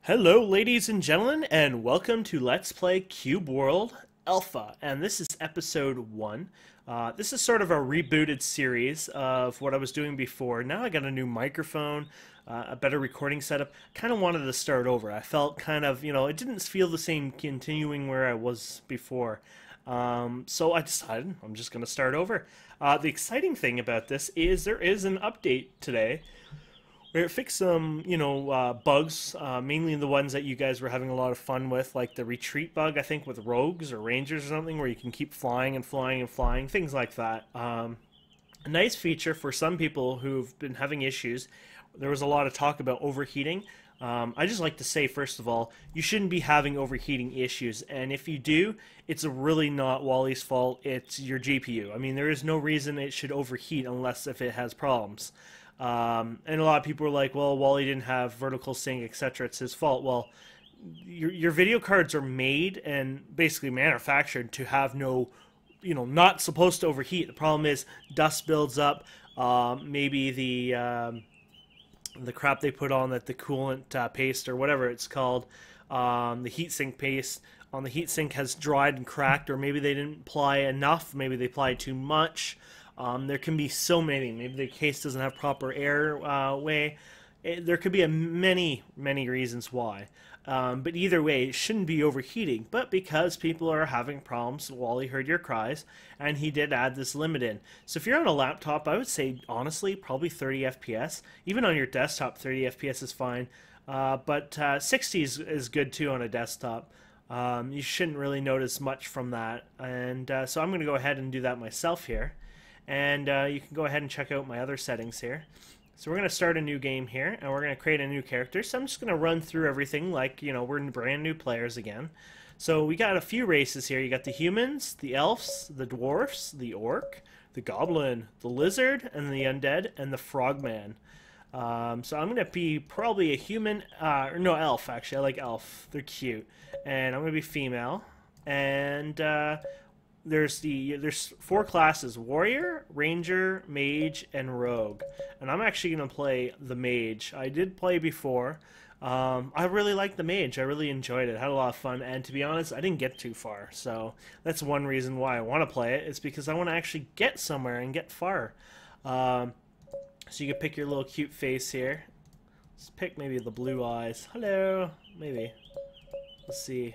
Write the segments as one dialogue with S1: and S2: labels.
S1: Hello, ladies and gentlemen, and welcome to Let's Play Cube World Alpha. And this is episode 1. This is sort of a rebooted series of what I was doing before. Now I got a new microphone, a better recording setup. Kind of wanted to start over. I felt kind of, it didn't feel the same continuing where I was before. So I decided I'm just going to start over. The exciting thing about this is there is an update today where it fixed some, bugs, mainly the ones that you guys were having a lot of fun with, like the retreat bug, I think, with rogues or rangers or something, where you can keep flying and flying and flying, things like that. A nice feature for some people who've been having issues. There was a lot of talk about overheating. I just like to say, first of all, you shouldn't be having overheating issues, and if you do, it's really not Wally's fault, it's your GPU. I mean, there is no reason it should overheat unless if it has problems. And a lot of people were like, well, Wally didn't have vertical sync, etc. It's his fault. Well, your video cards are made and basically manufactured to have no, not supposed to overheat. The problem is dust builds up. Maybe the crap they put on the coolant paste or whatever it's called, the heatsink paste on the heatsink has dried and cracked, or maybe they didn't apply enough. Maybe they applied too much. There can be so many. Maybe the case doesn't have proper air way. There could be many reasons why. But either way, it shouldn't be overheating. But because people are having problems, Wally heard your cries, and he did add this limit in. So if you're on a laptop, I would say, honestly, probably 30 FPS. Even on your desktop, 30 FPS is fine. But 60 is good too on a desktop. You shouldn't really notice much from that. And so I'm going to go ahead and do that myself here. And you can go ahead and check out my other settings here. So we're going to start a new game here, and we're going to create a new character. So I'm just going to run through everything like, we're brand new players again. So we got a few races here. You got the humans, the elves, the dwarfs, the orc, the goblin, the lizard, and the undead, and the frogman. So I'm going to be probably a human, no, elf, actually. I like elf. They're cute. And I'm going to be female. And there's 4 classes: warrior, ranger, mage, and rogue. And I'm actually going to play the mage. I did play before. I really liked the mage. I really enjoyed it. I had a lot of fun, and to be honest, I didn't get too far. So that's one reason why I want to play it. It's because I want to actually get somewhere and get far. So you can pick your little cute face here. Let's pick maybe the blue eyes. Hello. Maybe. Let's see.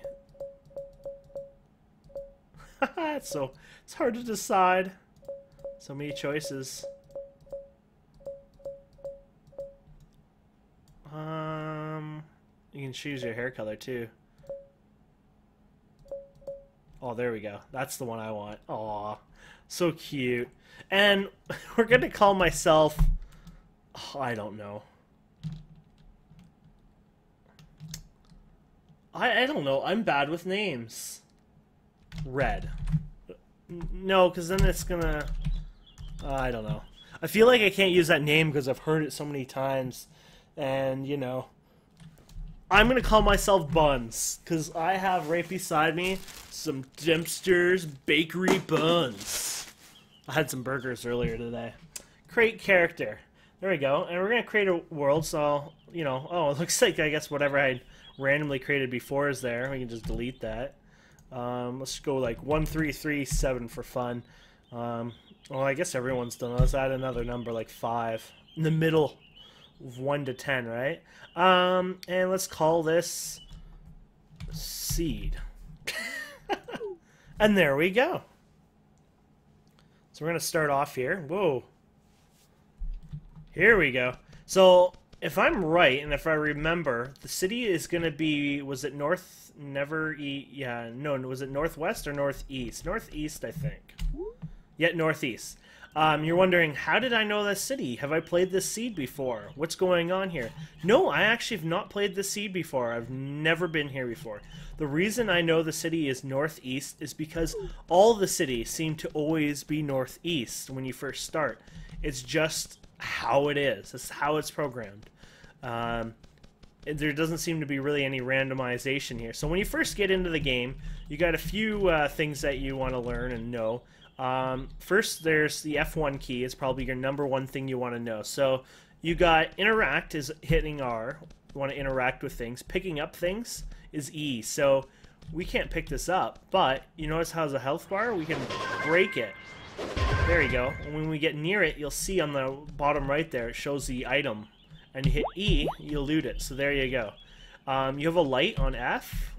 S1: It's hard to decide. So many choices. You can choose your hair color too. Oh, there we go. That's the one I want. Aw, so cute. And we're gonna call myself, I don't know. I don't know. I'm bad with names. Red. No, because then it's gonna... I don't know. I feel like I can't use that name because I've heard it so many times. And, I'm gonna call myself Buns, because I have right beside me some Dempster's Bakery Buns. I had some burgers earlier today. Create character. There we go. And we're gonna create a world, so, oh, it looks like, I guess, whatever I randomly created before is there. We can just delete that. Let's go like 1337 for fun. Well, I guess everyone's done. Let's add another number like 5 in the middle of 1 to 10, right? And let's call this seed. And there we go. So we're gonna start off here. Whoa. Here we go. So if I'm right, and if I remember, the city is gonna be, was it north? Yeah, no, was it northwest or northeast? Northeast, I think. Yeah, northeast. You're wondering, how did I know this city? Have I played this seed before? What's going on here? No, I actually have not played this seed before. I've never been here before. The reason I know the city is northeast is because all the cities seem to always be northeast when you first start. It's just how it is. It's how it's programmed. There doesn't seem to be really any randomization here. So when you first get into the game, you got a few things that you want to learn and know. First, there's the F1 key. It's probably your #1 thing you want to know. So you got interact is hitting R. You want to interact with things. Picking up things is E. So we can't pick this up, but you notice how there's a health bar? We can break it. There you go. And when we get near it, you'll see on the bottom right there, it shows the item. And you hit E, you'll loot it. So there you go. You have a light on F.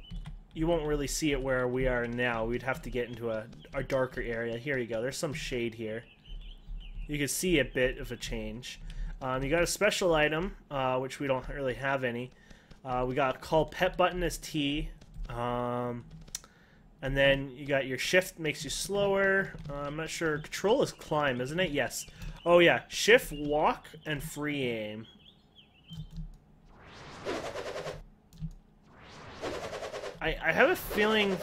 S1: You won't really see it where we are now. We'd have to get into a darker area. Here you go. There's some shade here. You can see a bit of a change. You got a special item, which we don't really have any. We got call pet button as T. And then you got your shift makes you slower. I'm not sure. Control is climb, isn't it? Yes. Oh yeah. Shift, walk, and free aim. I have a feeling,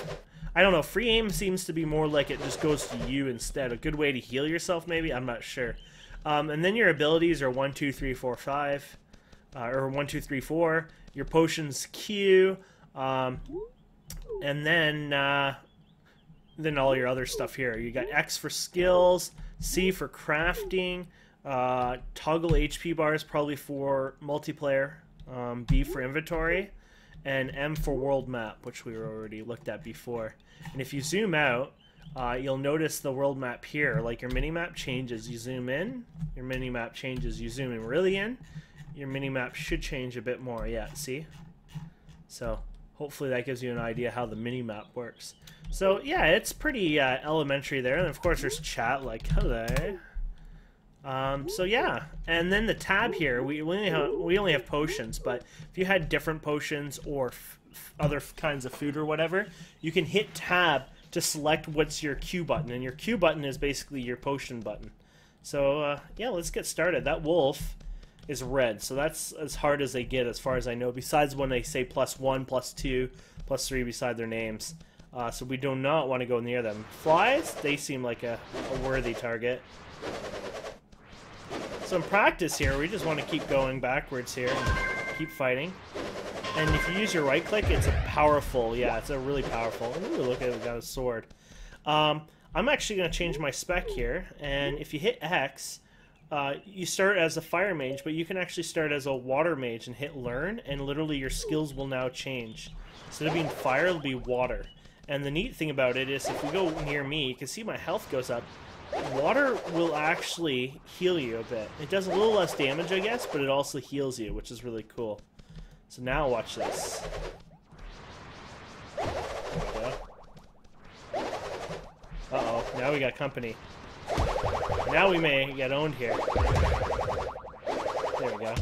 S1: I don't know, free aim seems to be more like it just goes to you instead. A good way to heal yourself, maybe? I'm not sure. And then your abilities are 1, 2, 3, 4, 5. Or 1, 2, 3, 4. Your potions Q. And then all your other stuff here. You got X for skills, C for crafting, toggle HP bars probably for multiplayer, B for inventory, and M for world map, which we already looked at before. And if you zoom out, you'll notice the world map here. Like your mini-map changes, you zoom in, your mini-map changes, you zoom in really in, your mini-map should change a bit more. Yeah, see? So hopefully that gives you an idea how the mini-map works. So yeah, it's pretty elementary there. And of course there's chat like, hello. So yeah, and then the tab here, we only have potions, but if you had different potions or other kinds of food or whatever, you can hit tab to select what's your Q button, and your Q button is basically your potion button. So yeah, let's get started. That wolf is red, so that's as hard as they get as far as I know, besides when they say +1, +2, +3 beside their names. So we do not want to go near them. Flies, they seem like a worthy target. So in practice here, we just want to keep going backwards here and keep fighting. And if you use your right click, it's a powerful, yeah, it's a really powerful. Ooh, look at it, we got a sword. I'm actually going to change my spec here, and if you hit X, you start as a fire mage, but you can actually start as a water mage and hit learn, and literally your skills will now change. Instead of being fire, it'll be water. And the neat thing about it is if we go near me, you can see my health goes up. Water will actually heal you a bit. It does a little less damage, I guess, but it also heals you, which is really cool. So now watch this. Okay. Uh-oh, now we got company. Now we may get owned here. There we go.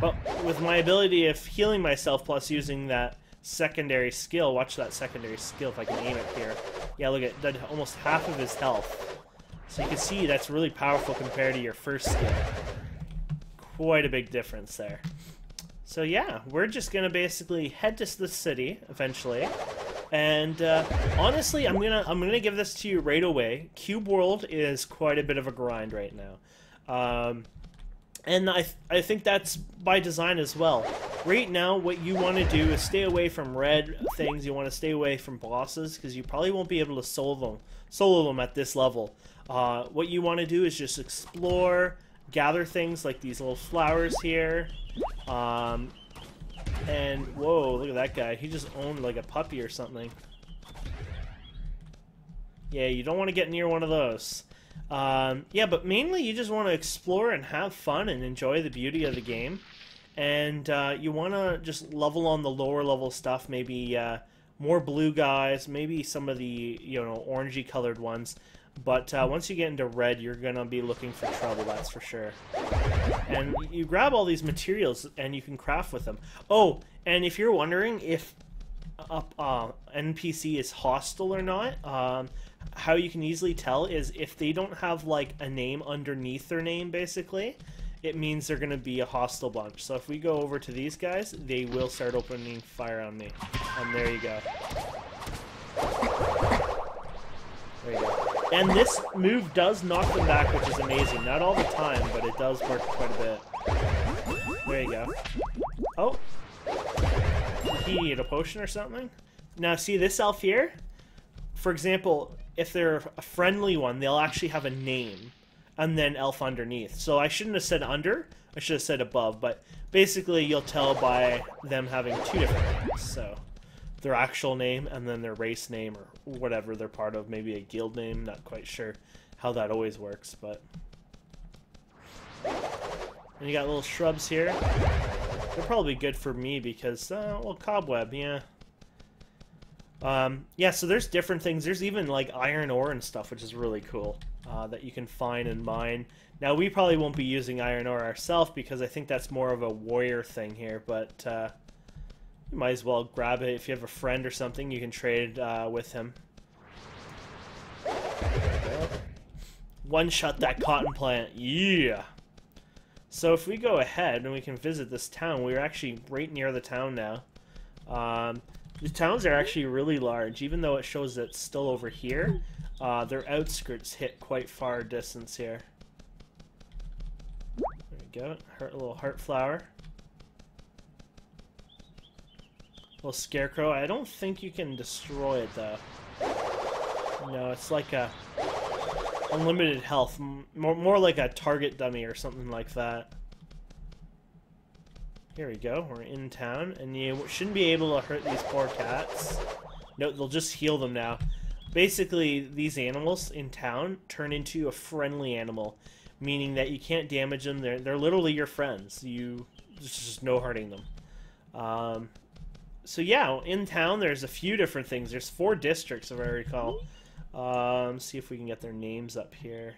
S1: Well, with my ability of healing myself plus using that secondary skill, watch that secondary skill if I can aim it here. Yeah, look at that, almost half of his health. So you can see that's really powerful compared to your first skill. Quite a big difference there. So yeah, we're just gonna basically head to the city eventually, and honestly, I'm gonna give this to you right away. Cube World is quite a bit of a grind right now, and I think that's by design as well. Right now, what you want to do is stay away from red things. You want to stay away from bosses because you probably won't be able to solo them at this level. What you want to do is just explore, gather things like these little flowers here. And whoa, look at that guy. He just owned like a puppy or something. Yeah, you don't want to get near one of those. Yeah, but mainly you just want to explore and have fun and enjoy the beauty of the game. And you want to just level on the lower level stuff, maybe more blue guys, maybe some of the, you know, orangey colored ones. But once you get into red, you're going to be looking for trouble, that's for sure. And you grab all these materials and you can craft with them. Oh, and if you're wondering if NPC is hostile or not, how you can easily tell is if they don't have like a name underneath their name, basically, it means they're going to be a hostile bunch. So if we go over to these guys, they will start opening fire on me. And there you go. There you go. And this move does knock them back, which is amazing. Not all the time, but it does work quite a bit. There you go. Oh. He needed a potion or something? Now, see this elf here? For example, if they're a friendly one, they'll actually have a name. And then elf underneath. So I shouldn't have said under. I should have said above. But Basically, you'll tell by them having two different names. So, their actual name and then their race name or whatever they're part of. Maybe a guild name. Not quite sure how that always works, but... And you got little shrubs here. They're probably good for me because, well, cobweb, yeah. Yeah, so there's different things. There's even, like, iron ore and stuff, which is really cool, that you can find and mine. Now, we probably won't be using iron ore ourselves because I think that's more of a warrior thing here, but you might as well grab it. If you have a friend or something, you can trade with him. One-shot that cotton plant. Yeah! So if we go ahead and we can visit this town, we're actually right near the town now. The towns are actually really large, even though it shows that it's still over here. Their outskirts hit quite far distance here. There we go. A little heart flower. Little scarecrow. I don't think you can destroy it though. No, it's like a unlimited health. More like a target dummy or something like that. Here we go. We're in town, and you shouldn't be able to hurt these poor cats. No, they'll just heal them now. Basically, these animals in town turn into a friendly animal, meaning that you can't damage them. They're literally your friends. There's just no hurting them. So yeah, in town there's a few different things. There's 4 districts, if I recall. See if we can get their names up here.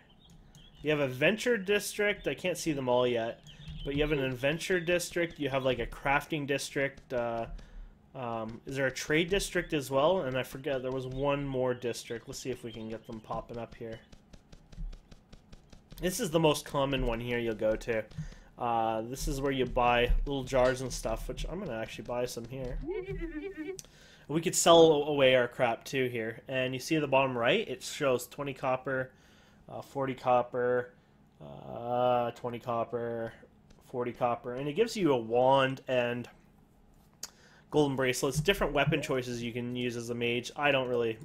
S1: You have a venture district. I can't see them all yet. But you have an adventure district. You have like a crafting district. Is there a trade district as well? And I forget, there was one more district. Let's see if we can get them popping up here. This is the most common one here you'll go to. This is where you buy little jars and stuff, which I'm going to actually buy some here. We could sell away our crap too here. And you see at the bottom right, it shows 20 copper, 40 copper, 20 copper, 40 copper. And it gives you a wand and golden bracelets, different weapon choices you can use as a mage. I don't really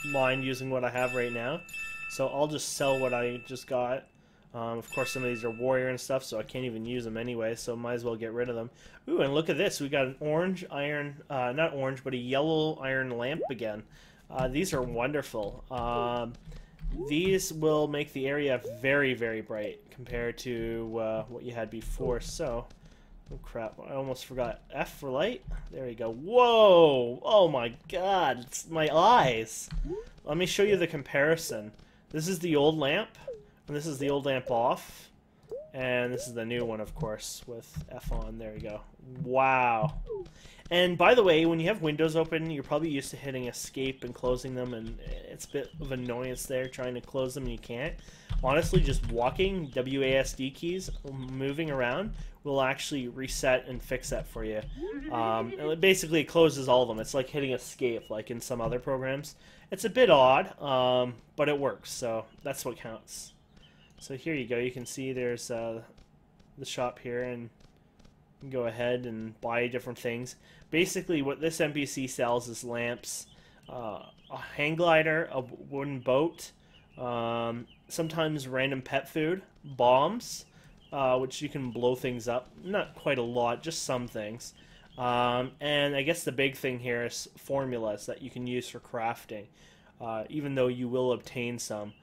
S1: mind using what I have right now, so I'll just sell what I just got. Of course, some of these are warrior and stuff, so I can't even use them anyway, so might as well get rid of them. Ooh, and look at this. We got an orange iron, not orange, but a yellow iron lamp again. These are wonderful. These will make the area very, very bright compared to what you had before, so... Oh crap, I almost forgot. F for light? There you go. Whoa! Oh my god, it's my eyes! Let me show you the comparison. This is the old lamp, and this is the old lamp off. And this is the new one, of course, with F on. There you go. Wow. And by the way, when you have windows open, you're probably used to hitting escape and closing them, and it's a bit of annoyance there trying to close them and you can't. Honestly, just walking, WASD keys, moving around, will actually reset and fix that for you. And basically, it closes all of them. It's like hitting escape, like in some other programs. It's a bit odd, but it works, so that's what counts. So here you go. You can see there's the shop here, and you can go ahead and buy different things. Basically, what this NPC sells is lamps, a hang glider, a wooden boat, sometimes random pet food, bombs, which you can blow things up. Not quite a lot, just some things. And I guess the big thing here is formulas that you can use for crafting. Even though you will obtain some,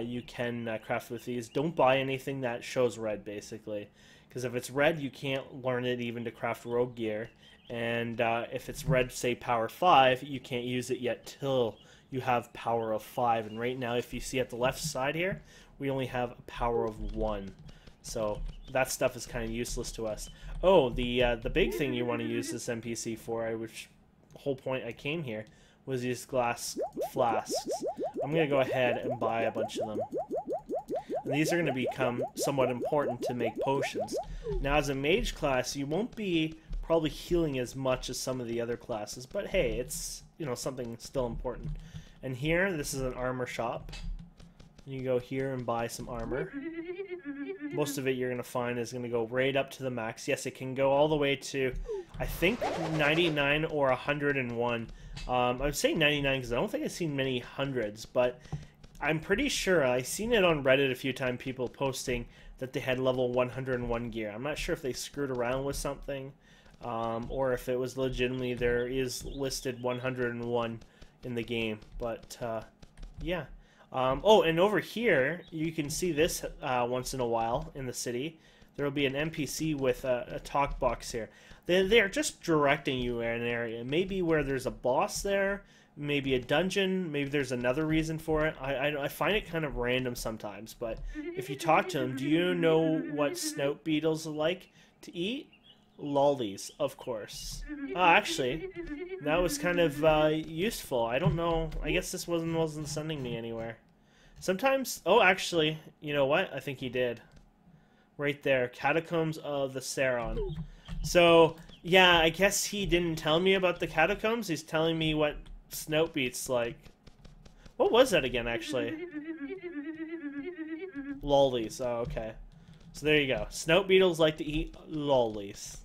S1: you can craft with these. Don't buy anything that shows red, basically. Because if it's red, you can't learn it even to craft rogue gear. And if it's red, say, power 5, you can't use it yet till you have power of 5. And right now, if you see at the left side here, we only have a power of 1. So that stuff is kind of useless to us. Oh, the big thing you want to use this NPC for, which the whole point I came here, was these glass flasks. I'm going to go ahead and buy a bunch of them. And these are going to become somewhat important to make potions. Now, as a mage class, you won't be probably healing as much as some of the other classes, but hey, it's, you know, something still important. And here, this is an armor shop. You go here and buy some armor. Most of it you're going to find is going to go right up to the max. Yes, it can go all the way to, I think, 99 or 101. I would say 99 because I don't think I've seen many hundreds, but I'm pretty sure I've seen it on Reddit a few times, people posting that they had level 101 gear. I'm not sure if they screwed around with something, or if it was legitimately there is listed 101 in the game. But yeah. Oh, and over here you can see this once in a while in the city. There will be an NPC with a talk box here. They're just directing you in an area. Maybe where there's a boss there, maybe a dungeon, maybe there's another reason for it. I find it kind of random sometimes, but if you talk to them, do you know what snout beetles like to eat? Lollies, of course. Actually, that was kind of useful. I don't know. I guess this wasn't sending me anywhere. Sometimes... Oh, actually, you know what? I think he did. Right there. Catacombs of the Saron. So, yeah, I guess he didn't tell me about the catacombs. He's telling me what snout beats like. What was that again, actually? Lollies. Oh, okay. So there you go. Snout beetles like to eat lollies.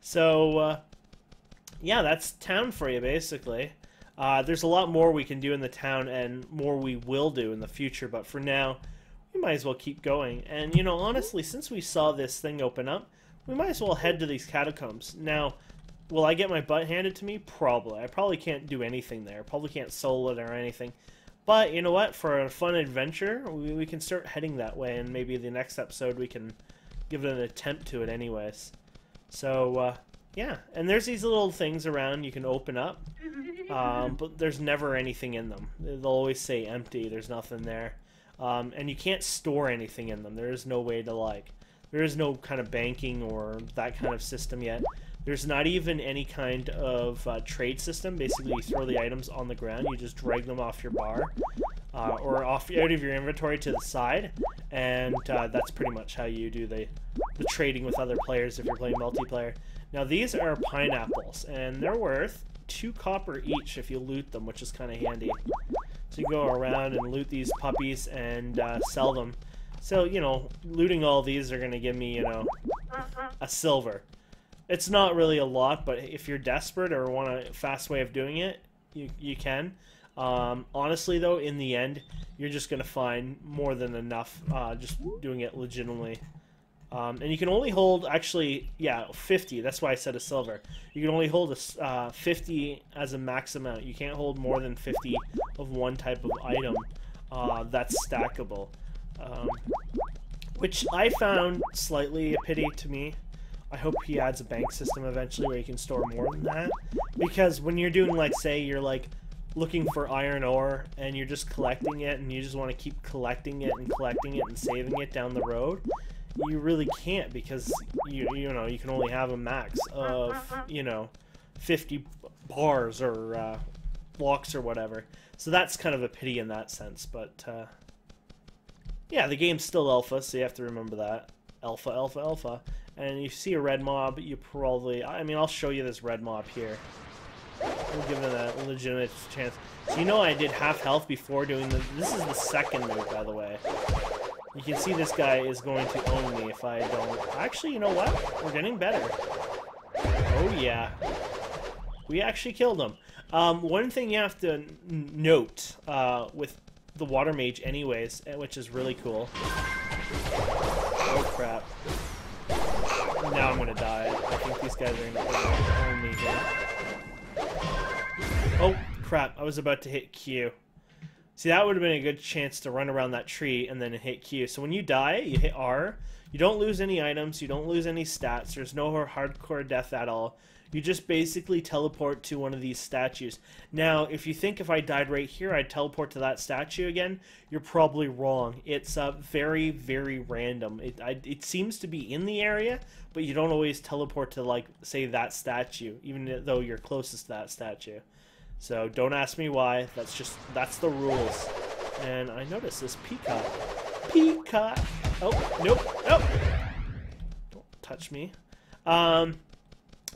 S1: So, yeah, that's town for you, basically. There's a lot more we can do in the town, and more we will do in the future, but for now, we might as well keep going. And, you know, honestly, since we saw this thing open up, we might as well head to these catacombs. Now, will I get my butt handed to me? Probably. I probably can't do anything there. Probably can't solo it or anything. But, you know what? For a fun adventure, we can start heading that way, and maybe the next episode we can give it an attempt to it anyways. So, yeah. And there's these little things around you can open up, but there's never anything in them. They'll always say empty. There's nothing there. And you can't store anything in them. There is no way to, like... There is no kind of banking or that kind of system yet. There's not even any kind of trade system. Basically, you throw the items on the ground. You just drag them off your bar or out of your inventory to the side. And that's pretty much how you do the trading with other players if you're playing multiplayer. Now, these are pineapples, and they're worth 2 copper each if you loot them, which is kind of handy. So you go around and loot these puppies and sell them. So, you know, looting all these are going to give me, you know, a silver. It's not really a lot, but if you're desperate or want a fast way of doing it, you can. Honestly, though, in the end, you're just going to find more than enough just doing it legitimately. And you can only hold, actually, yeah, 50. That's why I said a silver. You can only hold 50 as a max amount. You can't hold more than 50 of one type of item that's stackable. Which I found slightly a pity to me. I hope he adds a bank system eventually where you can store more than that. Because when you're doing, like, say, you're, like, looking for iron ore and you're just collecting it and you just want to keep collecting it and saving it down the road, you really can't because, you know, you can only have a max of, you know, 50 bars or blocks or whatever. So that's kind of a pity in that sense, but... yeah, the game's still alpha, so you have to remember that. Alpha, alpha, alpha. And you see a red mob, you probably... I mean, I'll show you this red mob here. We'll give it a legitimate chance. So you know I did half health before doing the... This is the second move, by the way. You can see this guy is going to own me if I don't... Actually, you know what? We're getting better. Oh, yeah. We actually killed him. One thing you have to note with the water mage anyways, which is really cool. Oh crap. Now I'm gonna die. I think these guys are gonna own me here. Oh crap, I was about to hit Q. See, that would have been a good chance to run around that tree and then hit Q. So when you die, you hit R. You don't lose any items, you don't lose any stats, there's no hardcore death at all. You just basically teleport to one of these statues. Now, if you think if I died right here, I'd teleport to that statue again, you're probably wrong. It's very, very random. It seems to be in the area, but you don't always teleport to, like, say, that statue, even though you're closest to that statue. So don't ask me why. That's the rules. And I noticed this peacock. Peacock! Oh, nope, nope! Don't touch me.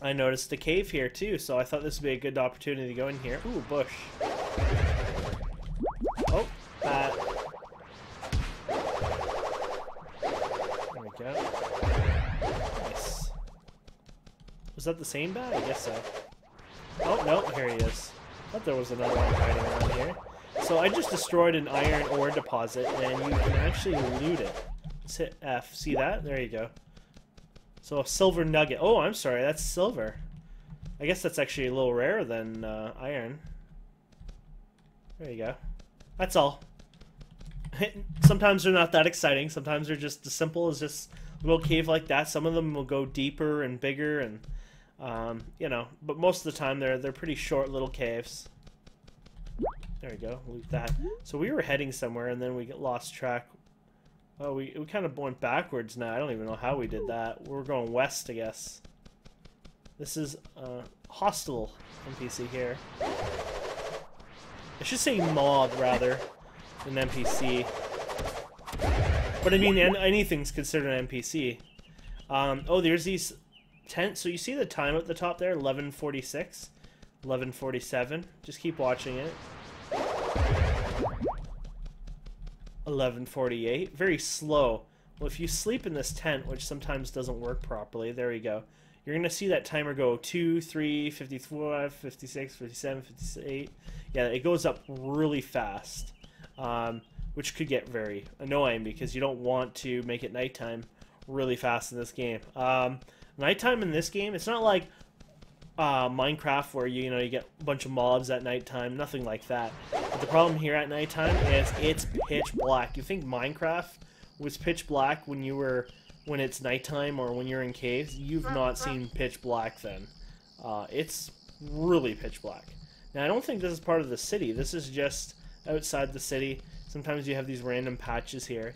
S1: I noticed a cave here too, so I thought this would be a good opportunity to go in here. Ooh, bush. Oh, bat. There we go. Nice. Was that the same bat? I guess so. Oh, no, here he is. I thought there was another one hiding around here. So I just destroyed an iron ore deposit, and you can actually loot it. Let's hit F. See that? There you go. So a silver nugget. Oh, I'm sorry, that's silver. I guess that's actually a little rarer than iron. There you go. That's all. Sometimes they're not that exciting. Sometimes they're just as simple as just a little cave like that. Some of them will go deeper and bigger, and you know. But most of the time, they're pretty short little caves. There we go. Loot that. So we were heading somewhere, and then we get lost track. Oh, we kind of went backwards now. I don't even know how we did that. We're going west, I guess. This is hostile NPC here. I should say mob rather than NPC. But I mean, anything's considered an NPC. Oh, there's these tents. So you see the time at the top there, 11:46, 11:47. Just keep watching it. 11:48. Very slow. Well, if you sleep in this tent, which sometimes doesn't work properly, there we go. You're going to see that timer go 2, 3, 54, 56, 57, 58. Yeah, it goes up really fast, which could get very annoying because you don't want to make it nighttime really fast in this game. Nighttime in this game, it's not like Minecraft where you get a bunch of mobs at nighttime, nothing like that. But the problem here at nighttime is it's pitch black. You think Minecraft was pitch black when it's nighttime or when you're in caves? You've not seen pitch black then. It's really pitch black. Now I don't think this is part of the city. This is just outside the city. Sometimes you have these random patches here.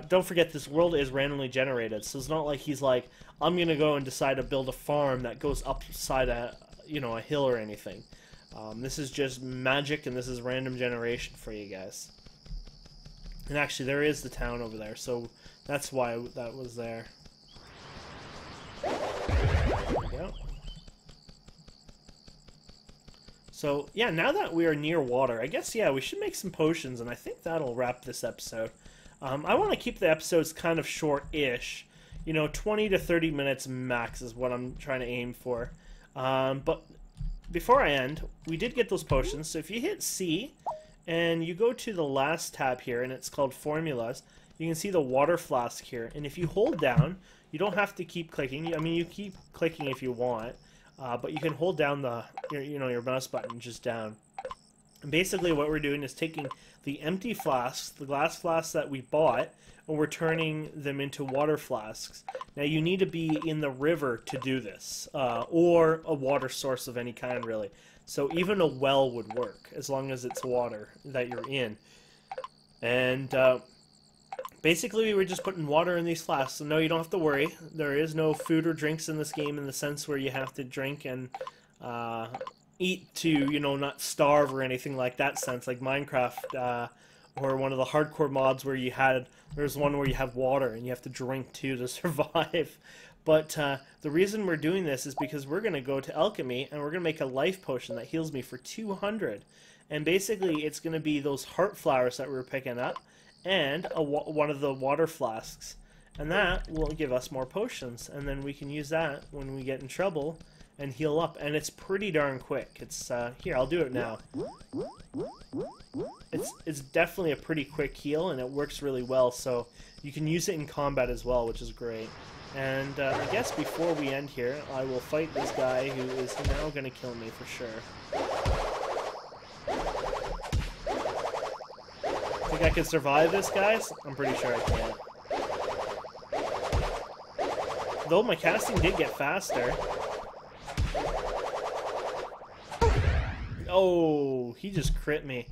S1: Don't forget, this world is randomly generated, so it's not like he's like, I'm gonna go and decide to build a farm that goes upside a hill or anything. This is just magic, and this is random generation for you guys. And actually, there is the town over there, so that's why that was there. There we go. So, yeah, now that we are near water, I guess, yeah, we should make some potions, and I think that'll wrap this episode. I want to keep the episodes kind of short-ish. 20 to 30 minutes max is what I'm trying to aim for. But before I end, we did get those potions, so if you hit C, and you go to the last tab here, and it's called Formulas, you can see the water flask here, and if you hold down, you don't have to keep clicking. I mean, you keep clicking if you want, but you can hold down your mouse button just down. And basically what we're doing is taking the empty flasks, the glass flasks that we bought, and we're turning them into water flasks. Now you need to be in the river to do this, or a water source of any kind really. So even a well would work, as long as it's water that you're in. And basically we're just putting water in these flasks, so no, you don't have to worry. There is no food or drinks in this game in the sense where you have to drink and eat to, not starve or anything like that sense, like Minecraft, or one of the hardcore mods where there's one where you have water and you have to drink too to survive. But the reason we're doing this is because we're going to go to Alchemy and we're going to make a life potion that heals me for 200. And basically it's going to be those heart flowers that we were picking up and one of the water flasks. And that will give us more potions, and then we can use that when we get in trouble and heal up. And it's pretty darn quick. It's here, I'll do it now. It's definitely a pretty quick heal, and it works really well, so you can use it in combat as well, which is great. And I guess before we end here, I will fight this guy who is now going to kill me for sure. Think I can survive this, guys? I'm pretty sure I can. Though my casting did get faster. Oh, he just crit me.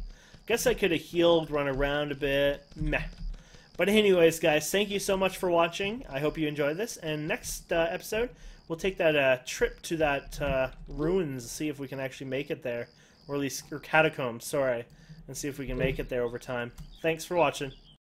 S1: Guess I could have healed, run around a bit. Meh. But anyways, guys, thank you so much for watching. I hope you enjoyed this. And next episode, we'll take that trip to that ruins, see if we can actually make it there. Or at least, or catacombs, sorry. And see if we can make it there over time. Thanks for watching.